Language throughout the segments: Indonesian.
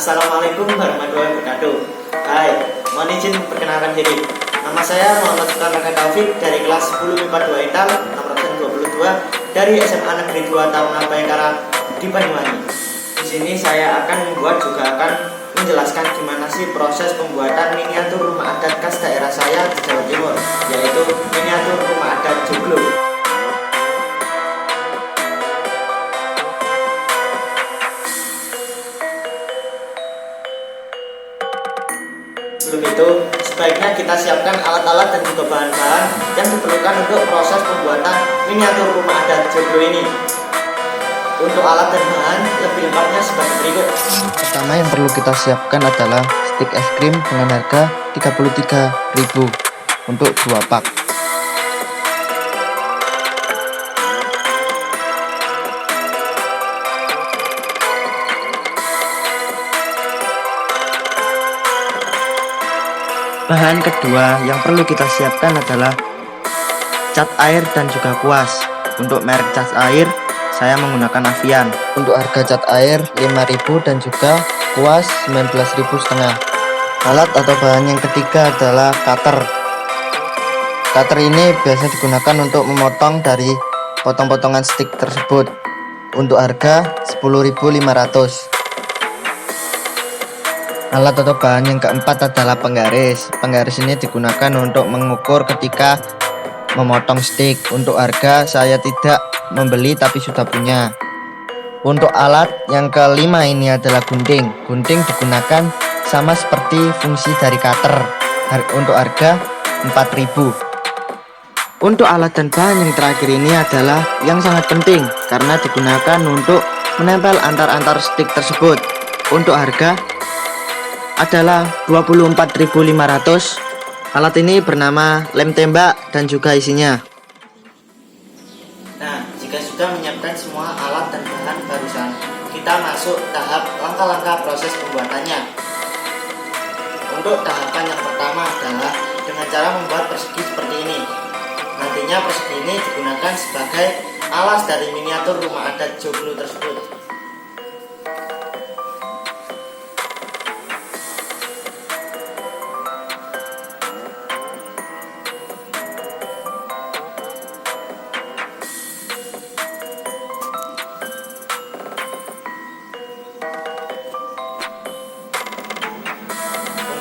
Assalamualaikum warahmatullahi wabarakatuh. Hai, mohon izin perkenalkan diri. Nama saya Muhammad Sultan Raka Taufik dari kelas 10 MIPA 2 Intal nomor 22 dari SMA Negeri 2 Taruna Bayangkara di Banyuwangi. Di sini saya akan menjelaskan gimana sih proses pembuatan miniatur rumah adat khas daerah saya di Jawa Timur, yaitu miniatur rumah adat joglo. Sebelum itu, sebaiknya kita siapkan alat-alat dan juga bahan-bahan yang diperlukan untuk proses pembuatan miniatur rumah adat joglo ini. Untuk alat dan bahan lebih lengkapnya sebagai berikut. Pertama yang perlu kita siapkan adalah stik es krim dengan harga 33.000 untuk 2 pak. Bahan kedua yang perlu kita siapkan adalah cat air dan juga kuas. Untuk merek cat air saya menggunakan Avian. Untuk harga cat air 5.000 dan juga kuas 19.500. Alat atau bahan yang ketiga adalah cutter. Cutter ini biasa digunakan untuk memotong dari potong-potongan stik tersebut. Untuk harga 10.500. Alat atau bahan yang keempat adalah penggaris. Penggaris ini digunakan untuk mengukur ketika memotong stik. Untuk harga saya tidak membeli tapi sudah punya. Untuk alat yang kelima ini adalah gunting. Gunting digunakan sama seperti fungsi dari cutter. Untuk harga 4.000. Untuk alat dan bahan yang terakhir ini adalah yang sangat penting karena digunakan untuk menempel antar stik tersebut. Untuk harga adalah 24.500. Alat ini bernama lem tembak dan juga isinya. Nah, jika sudah menyiapkan semua alat dan bahan barusan, kita masuk tahap langkah-langkah proses pembuatannya. Untuk tahapan yang pertama adalah dengan cara membuat persegi seperti ini. Nantinya persegi ini digunakan sebagai alas dari miniatur rumah adat joglo tersebut.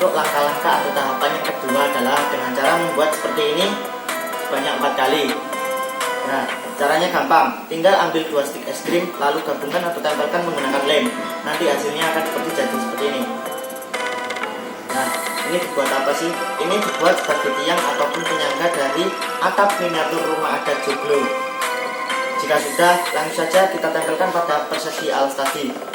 Untuk langkah-langkah atau tahapan yang kedua adalah dengan cara membuat seperti ini sebanyak 4 kali. Nah, caranya gampang, tinggal ambil 2 stik es krim lalu gabungkan atau tempelkan menggunakan lem. Nanti hasilnya akan seperti ini. Nah, ini dibuat apa sih? Ini dibuat sebagai tiang ataupun penyangga dari atap miniatur rumah adat joglo. Jika sudah, langsung saja kita tempelkan pada persegi alas tadi.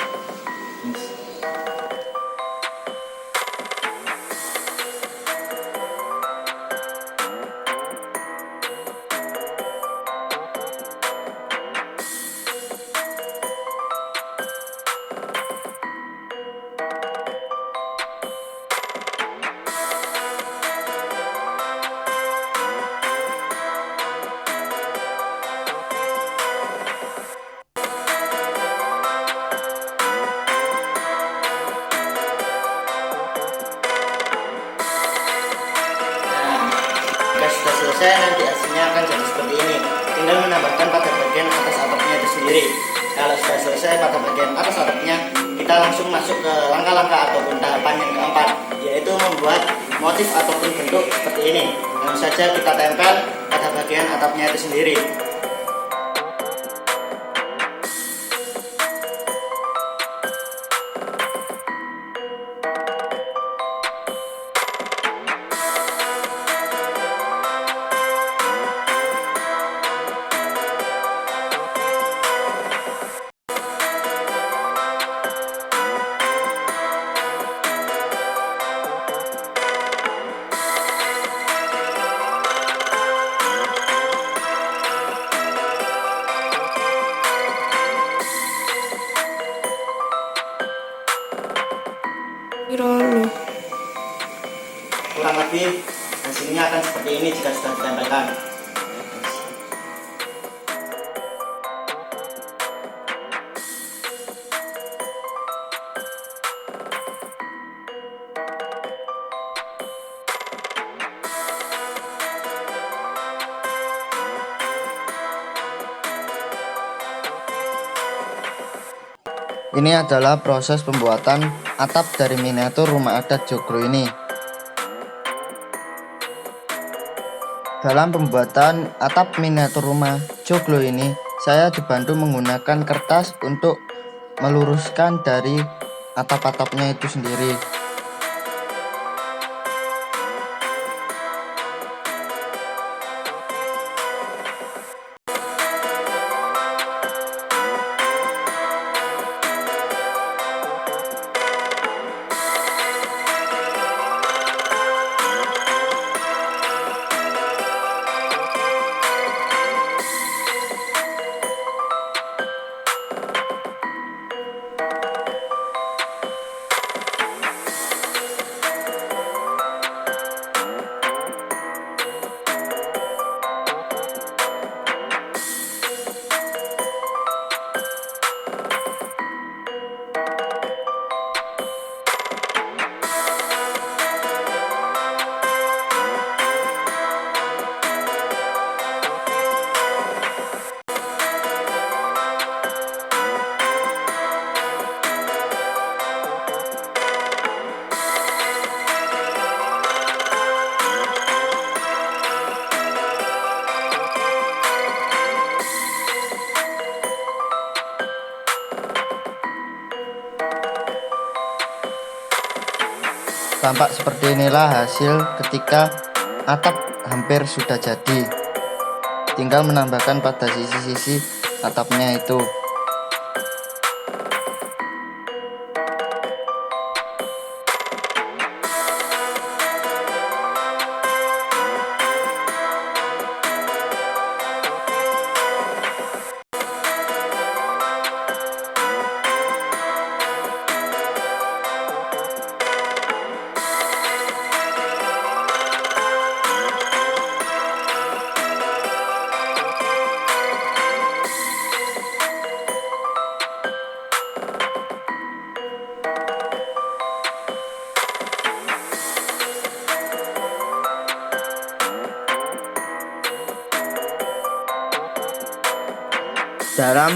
Jika sudah selesai, nanti hasilnya akan jadi seperti ini. Tinggal menambahkan pada bagian atas atapnya itu sendiri. Kalau sudah selesai pada bagian atas atapnya, kita langsung masuk ke langkah-langkah ataupun tahapan yang keempat, yaitu membuat motif ataupun bentuk seperti ini. Langsung saja kita tempel pada bagian atapnya itu sendiri. Kurang lebih hasilnya akan seperti ini jika sudah ditempelkan. Ini adalah proses pembuatan atap dari miniatur rumah adat joglo ini. Dalam pembuatan atap miniatur rumah joglo ini, saya dibantu menggunakan kertas untuk meluruskan dari atap-atapnya itu sendiri. Tampak seperti inilah hasil ketika atap hampir sudah jadi. Tinggal menambahkan pada sisi-sisi atapnya itu. Dalam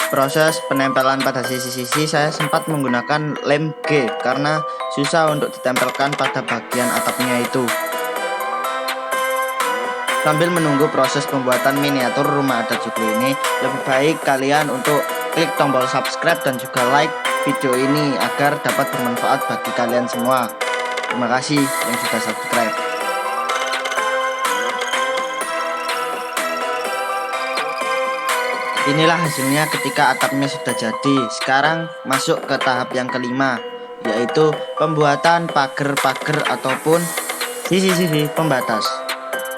proses penempelan pada sisi-sisi, saya sempat menggunakan lem G karena susah untuk ditempelkan pada bagian atapnya itu. Sambil menunggu proses pembuatan miniatur rumah adat joglo ini, lebih baik kalian untuk klik tombol subscribe dan juga like video ini agar dapat bermanfaat bagi kalian semua. Terima kasih yang sudah subscribe. Inilah hasilnya ketika atapnya sudah jadi. Sekarang masuk ke tahap yang kelima, yaitu pembuatan pagar-pagar ataupun sisi-sisi pembatas.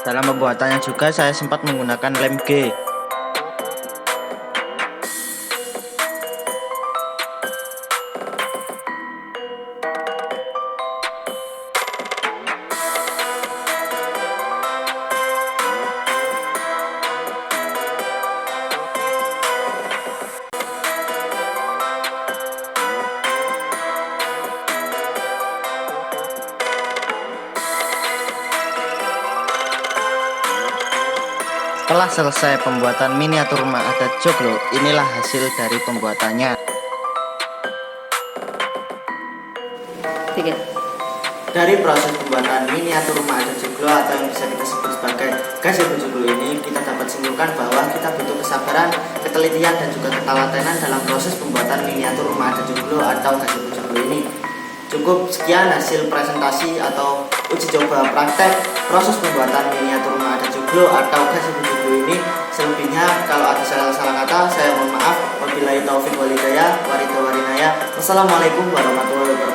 Dalam pembuatannya juga saya sempat menggunakan lem G. Setelah selesai pembuatan miniatur rumah adat joglo, inilah hasil dari pembuatannya. Dari proses pembuatan miniatur rumah adat joglo atau yang bisa kita sebut sebagai gazebo joglo ini, kita dapat simpulkan bahwa kita butuh kesabaran, ketelitian, dan juga ketelatenan dalam proses pembuatan miniatur rumah adat joglo atau gazebo joglo ini. Cukup sekian hasil presentasi atau uji coba praktek proses pembuatan miniatur rumah adat joglo atau gazebo joglo ini. Selebihnya kalau ada salah kata, saya mohon maaf. Wabillahi taufiq wal hidayah. Wassalamualaikum warahmatullahi wabarakatuh.